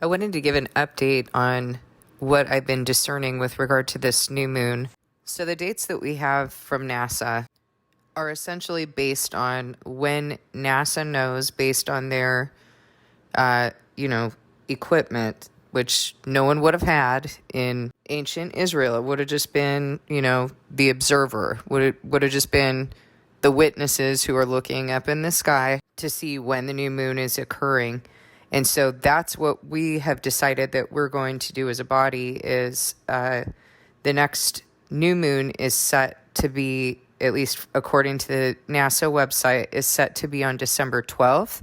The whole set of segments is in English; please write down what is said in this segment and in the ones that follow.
I wanted to give an update on what I've been discerning with regard to this new moon. So the dates that we have from NASA are essentially based on when NASA knows, based on their, equipment, which no one would have had in ancient Israel. It would have just been, the observer. Would have just been the witnesses who are looking up in the sky to see when the new moon is occurring. And so that's what we have decided that we're going to do as a body is the next new moon is set to be, at least according to the NASA website, is set to be on December 12th.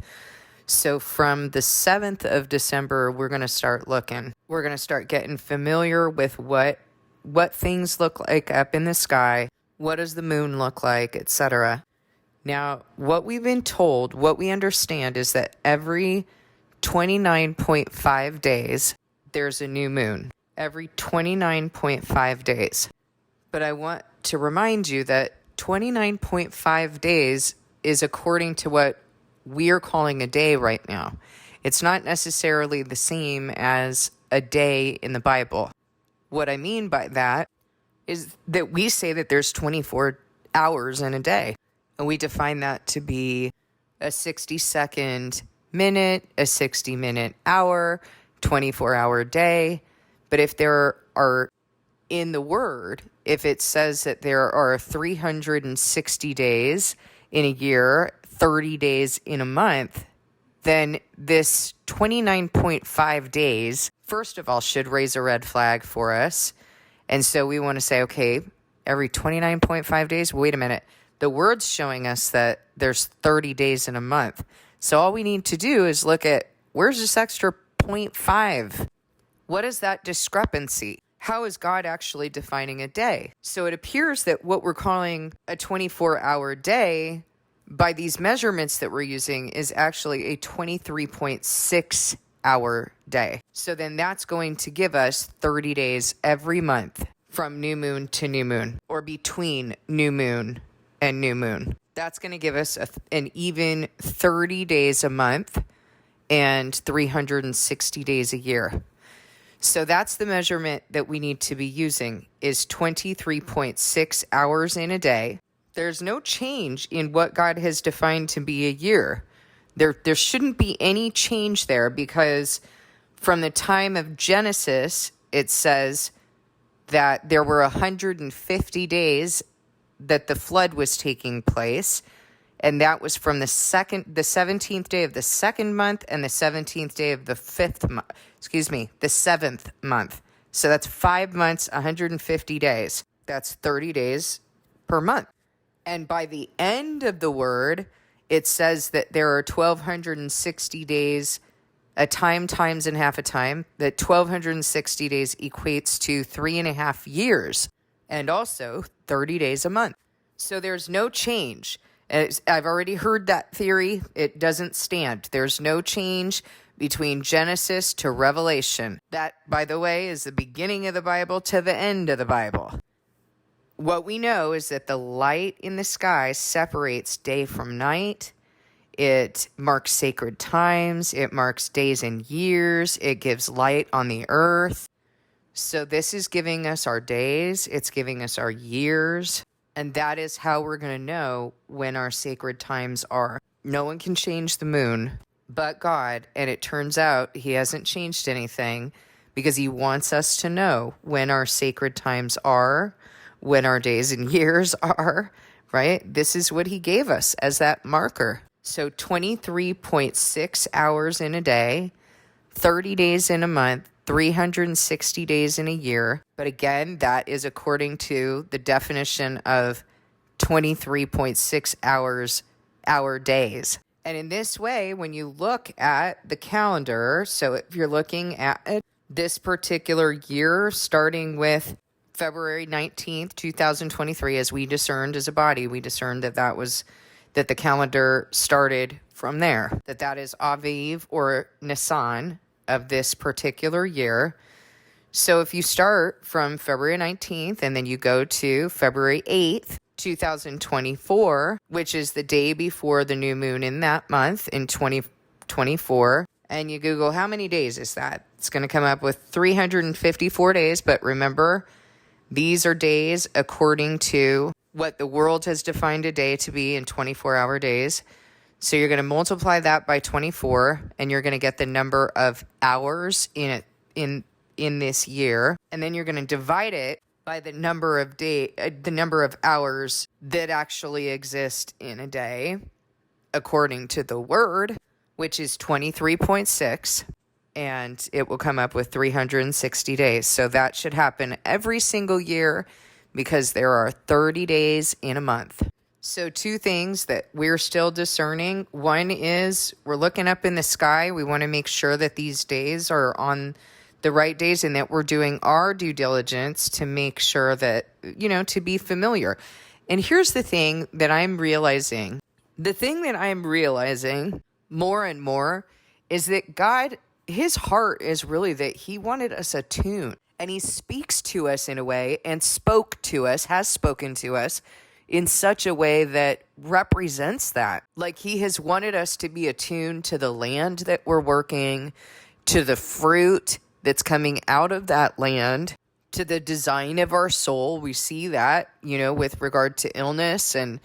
So from the 7th of December, we're going to start looking. We're going to start getting familiar with what things look like up in the sky. What does the moon look like, etc. Now, what we've been told, what we understand is that every 29.5 days, there's a new moon. Every 29.5 days. But I want to remind you that 29.5 days is according to what we are calling a day right now. It's not necessarily the same as a day in the Bible. What I mean by that is that we say that there's 24 hours in a day. And we define that to be a 60-second minute, a 60-minute hour, 24-hour day. But if there are, in the Word, if it says that there are 360 days in a year, 30 days in a month, then this 29.5 days, first of all, should raise a red flag for us. And so we want to say, okay, every 29.5 days, wait a minute. The Word's showing us that there's 30 days in a month. So all we need to do is look at where's this extra 0.5? What is that discrepancy? How is God actually defining a day? So it appears that what we're calling a 24-hour day by these measurements that we're using is actually a 23.6 hour day. So then that's going to give us 30 days every month from new moon to new moon, or between new moon and new moon. That's going to give us an even 30 days a month and 360 days a year. So that's the measurement that we need to be using is 23.6 hours in a day. There's no change in what God has defined to be a year. There shouldn't be any change there because from the time of Genesis, it says that there were 150 days that the flood was taking place. And that was from the 17th day of the second month and the 17th day of the the 7th month. So that's 5 months, 150 days. That's 30 days per month. And by the end of the Word, it says that there are 1,260 days, a time times and half a time, that 1,260 days equates to 3.5 years, and also 30 days a month. So there's no change. I've already heard that theory. It doesn't stand. There's no change between Genesis to Revelation. That, by the way, is the beginning of the Bible to the end of the Bible. What we know is that the light in the sky separates day from night. It marks sacred times. It marks days and years. It gives light on the earth. So this is giving us our days. It's giving us our years. And that is how we're going to know when our sacred times are. No one can change the moon but God. And it turns out he hasn't changed anything because he wants us to know when our sacred times are, when our days and years are, right? This is what he gave us as that marker. So 23.6 hours in a day, 30 days in a month, 360 days in a year. But again, that is according to the definition of 23.6 hour days. And in this way, when you look at the calendar, so if you're looking at this particular year, starting with February 19th, 2023, as we discerned as a body, we discerned that the calendar started from there, that is Aviv or Nisan of this particular year. So if you start from February 19th and then you go to February 8th, 2024, which is the day before the new moon in that month in 2024, and you Google how many days is that, it's going to come up with 354 days. But remember, these are days according to what the world has defined a day to be in 24-hour days. So you're going to multiply that by 24, and you're going to get the number of hours in this year. And then you're going to divide it by the number of hours that actually exist in a day, according to the word, which is 23.6, and it will come up with 360 days. So that should happen every single year because there are 30 days in a month. So two things that we're still discerning. One is we're looking up in the sky. We want to make sure that these days are on the right days and that we're doing our due diligence to make sure that, to be familiar. And here's the thing that I'm realizing. The thing that I'm realizing more and more is that God, his heart is really that he wanted us attuned. And he speaks to us in a way and has spoken to us in such a way that represents that. Like he has wanted us to be attuned to the land that we're working, to the fruit that's coming out of that land, to the design of our soul. We see that, with regard to illness and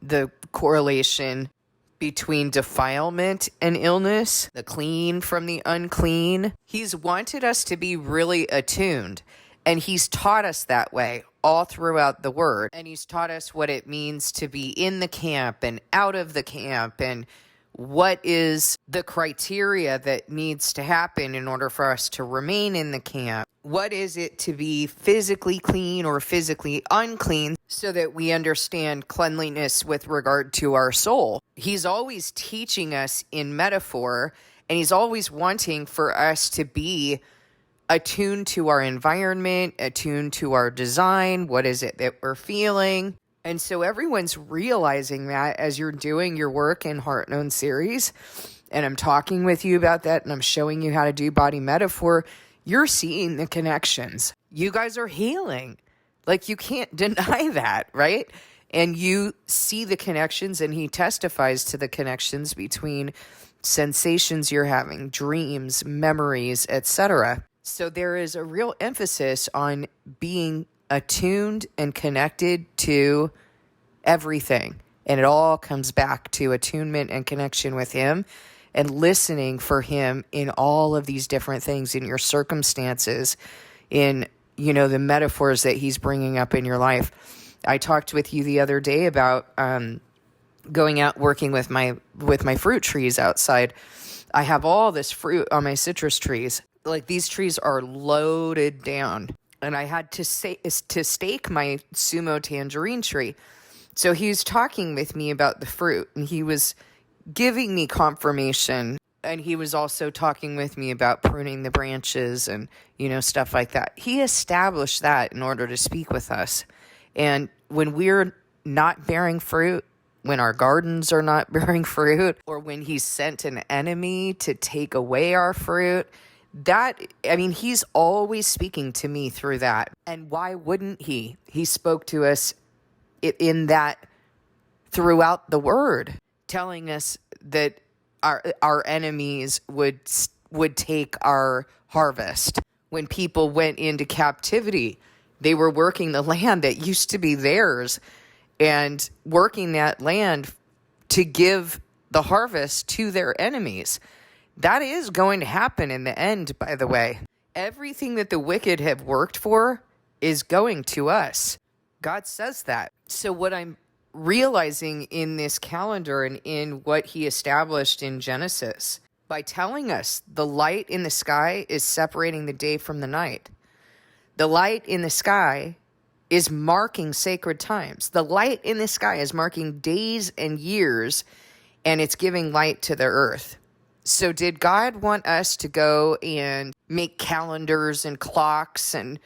the correlation between defilement and illness, the clean from the unclean. He's wanted us to be really attuned, and he's taught us that way all throughout the word. And he's taught us what it means to be in the camp and out of the camp, and what is the criteria that needs to happen in order for us to remain in the camp. What is it to be physically clean or physically unclean, so that we understand cleanliness with regard to our soul. He's always teaching us in metaphor, and he's always wanting for us to be attuned to our environment, attuned to our design. What is it that we're feeling? And so everyone's realizing that as you're doing your work in Heart Known series, and I'm talking with you about that, and I'm showing you how to do body metaphor, you're seeing the connections. You guys are healing. Like, you can't deny that, right? And you see the connections, and he testifies to the connections between sensations you're having, dreams, memories, etc. So there is a real emphasis on being attuned and connected to everything. And it all comes back to attunement and connection with him, and listening for him in all of these different things, in your circumstances, in, the metaphors that he's bringing up in your life. I talked with you the other day about going out working with my fruit trees outside. I have all this fruit on my citrus trees. Like, these trees are loaded down. And I had to stake my sumo tangerine tree. So he was talking with me about the fruit, and he was giving me confirmation. And he was also talking with me about pruning the branches and, stuff like that. He established that in order to speak with us. And when we're not bearing fruit, when our gardens are not bearing fruit, or when he sent an enemy to take away our fruit, he's always speaking to me through that. And why wouldn't he? He spoke to us in that throughout the word, telling us that our enemies would take our harvest. When people went into captivity, they were working the land that used to be theirs, and working that land to give the harvest to their enemies. That is going to happen in the end, by the way. Everything that the wicked have worked for is going to us. God says that. So what I'm realizing in this calendar and in what he established in Genesis, by telling us the light in the sky is separating the day from the night. The light in the sky is marking sacred times. The light in the sky is marking days and years, and it's giving light to the earth. So did God want us to go and make calendars and clocks and,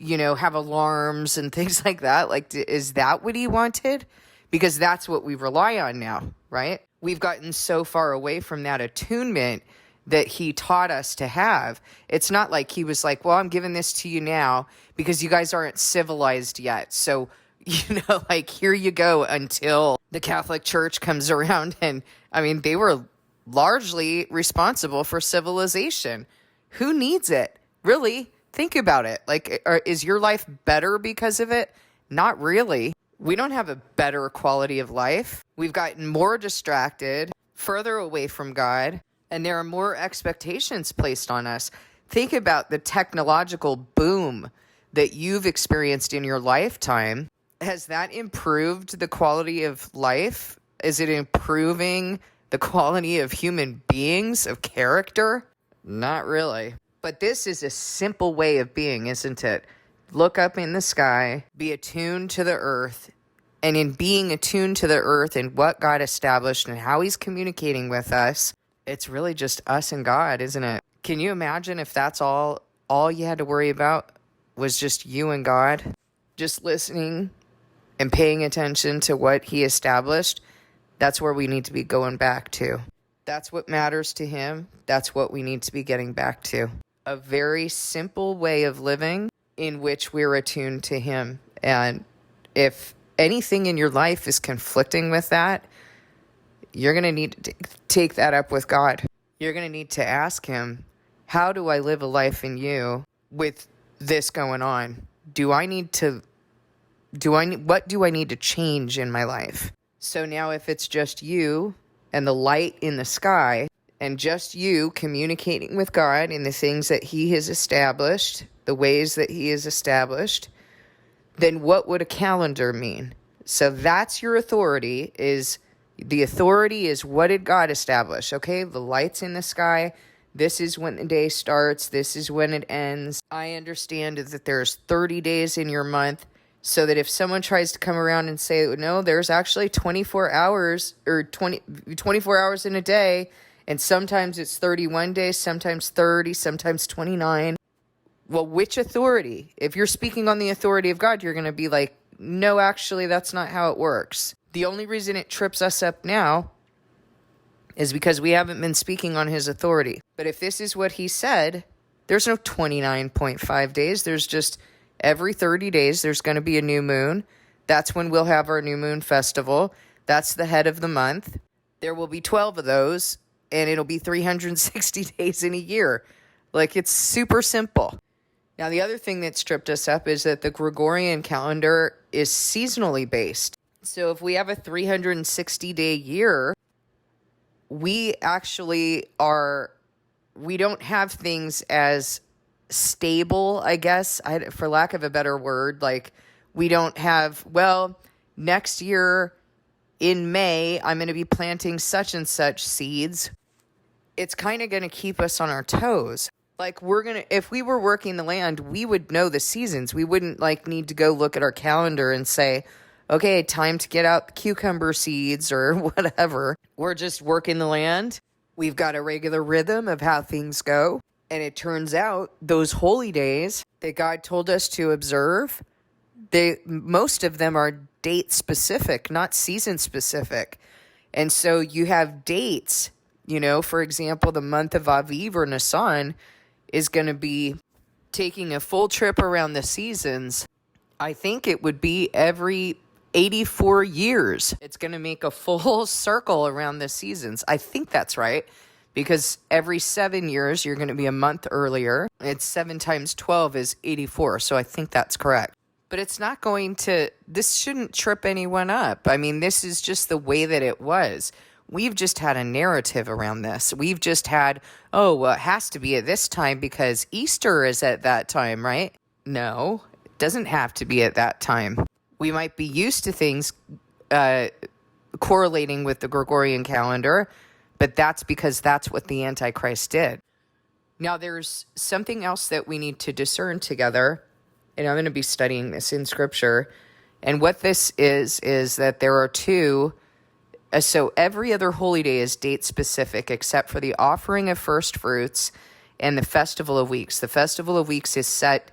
have alarms and things like that? Like, is that what he wanted? Because that's what we rely on now, right? We've gotten so far away from that attunement that he taught us to have. It's not like he was like, well, I'm giving this to you now because you guys aren't civilized yet. So, here you go until the Catholic Church comes around. And they were largely responsible for civilization. Who needs it? Really? Think about it. Like, is your life better because of it? Not really. We don't have a better quality of life. We've gotten more distracted, further away from God, and there are more expectations placed on us. Think about the technological boom that you've experienced in your lifetime. Has that improved the quality of life? Is it improving the quality of human beings, of character? Not really. But this is a simple way of being, isn't it? Look up in the sky, be attuned to the earth, and in being attuned to the earth and what God established and how he's communicating with us, it's really just us and God, isn't it? Can you imagine if that's all you had to worry about was just you and God? Just listening and paying attention to what he established? That's where we need to be going back to. That's what matters to him. That's what we need to be getting back to. A very simple way of living in which we're attuned to him. And if anything in your life is conflicting with that, you're going to need to take that up with God. You're going to need to ask him, how do I live a life in you with this going on? What do I need to change in my life? So now if it's just you and the light in the sky and just you communicating with God in the things that he has established, the ways that he has established, then what would a calendar mean? So that's your authority. The authority is, what did God establish? Okay, the light's in the sky. This is when the day starts. This is when it ends. I understand that there's 30 days in your month, so that if someone tries to come around and say, no, there's actually 24 hours or 24 hours in a day, and sometimes it's 31 days, sometimes 30, sometimes 29. Well, which authority? If you're speaking on the authority of God, you're going to be like, no, actually, that's not how it works. The only reason it trips us up now is because we haven't been speaking on his authority. But if this is what he said, there's no 29.5 days. There's just every 30 days, there's going to be a new moon. That's when we'll have our new moon festival. That's the head of the month. There will be 12 of those, and it'll be 360 days in a year. Like, it's super simple. Now, the other thing that tripped us up is that the Gregorian calendar is seasonally based. So if we have a 360-day year, we don't have things as stable, I guess, for lack of a better word. Like, we don't have, well, next year in May, I'm going to be planting such and such seeds. It's kind of going to keep us on our toes. Like, if we were working the land, we would know the seasons. We wouldn't need to go look at our calendar and say, okay, time to get out cucumber seeds or whatever. We're just working the land. We've got a regular rhythm of how things go. And it turns out those holy days that God told us to observe, most of them are date specific, not season specific. And so you have dates, for example, the month of Aviv or Nisan is going to be taking a full trip around the seasons. I think it would be every 84 years. It's going to make a full circle around the seasons. I think that's right, because every 7 years you're going to be a month earlier. It's 7 times 12 is 84, so I think that's correct. But this shouldn't trip anyone up. I mean, this is just the way that it was. We've just had a narrative around this. We've just had, it has to be at this time because Easter is at that time, right? No, it doesn't have to be at that time. We might be used to things correlating with the Gregorian calendar, but that's because that's what the Antichrist did. Now, there's something else that we need to discern together, and I'm going to be studying this in Scripture. And what this is that there are two. So every other holy day is date specific except for the offering of first fruits and the festival of weeks. The festival of weeks is set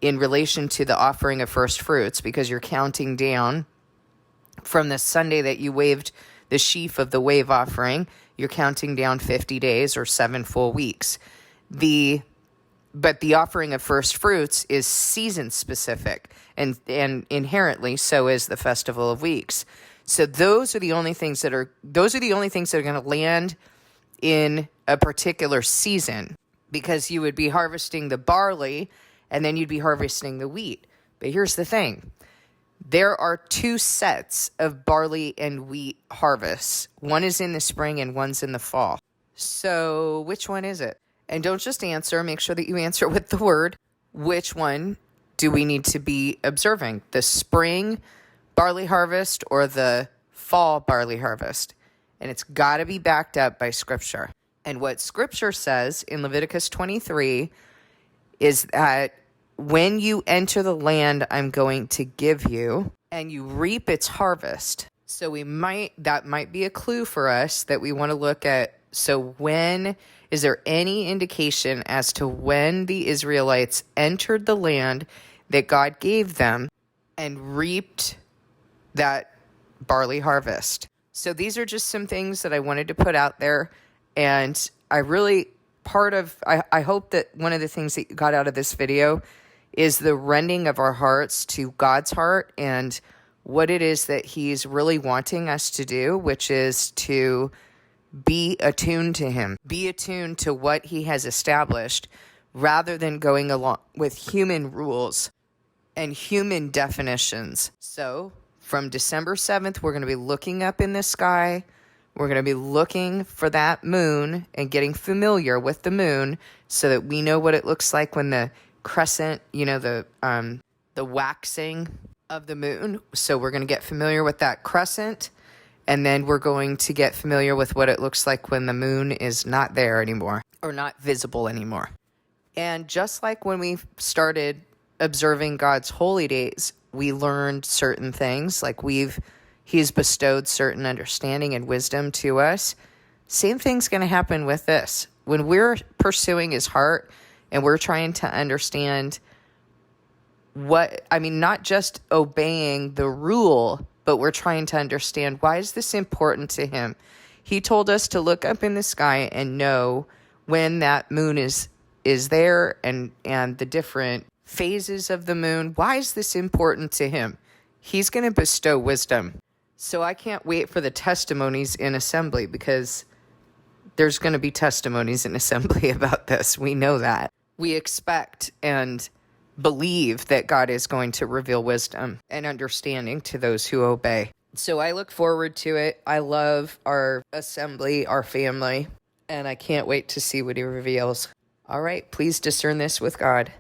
in relation to the offering of first fruits because you're counting down from the Sunday that you waved the sheaf of the wave offering. You're counting down 50 days or 7 full weeks. But the offering of first fruits is season specific, and inherently so is the festival of weeks. So those are the only things that are going to land in a particular season, because you would be harvesting the barley and then you'd be harvesting the wheat. But here's the thing. There are two sets of barley and wheat harvests. One is in the spring and one's in the fall. So which one is it? And don't just answer. Make sure that you answer with the word. Which one do we need to be observing? The spring barley harvest or the fall barley harvest? And it's got to be backed up by Scripture. And what Scripture says in Leviticus 23 is that when you enter the land I'm going to give you and you reap its harvest. So that might be a clue for us that we want to look at. So is there any indication as to when the Israelites entered the land that God gave them and reaped that barley harvest? So these are just some things that I wanted to put out there. And I hope that one of the things that you got out of this video is the rending of our hearts to God's heart and what it is that he's really wanting us to do, which is to be attuned to him, be attuned to what he has established, rather than going along with human rules and human definitions. So from December 7th, we're going to be looking up in the sky. We're going to be looking for that moon and getting familiar with the moon so that we know what it looks like when the crescent, the waxing of the moon. So we're going to get familiar with that crescent, and then we're going to get familiar with what it looks like when the moon is not there anymore or not visible anymore. And just like when we started observing God's holy days, we learned certain things, like he's bestowed certain understanding and wisdom to us. Same thing's going to happen with this. When we're pursuing his heart and we're trying to understand not just obeying the rule, but we're trying to understand, why is this important to him? He told us to look up in the sky and know when that moon is there and the different phases of the moon. Why is this important to him? He's going to bestow wisdom. So I can't wait for the testimonies in assembly, because there's going to be testimonies in assembly about this. We know that. We expect and believe that God is going to reveal wisdom and understanding to those who obey. So I look forward to it. I love our assembly, our family, and I can't wait to see what he reveals. All right, please discern this with God.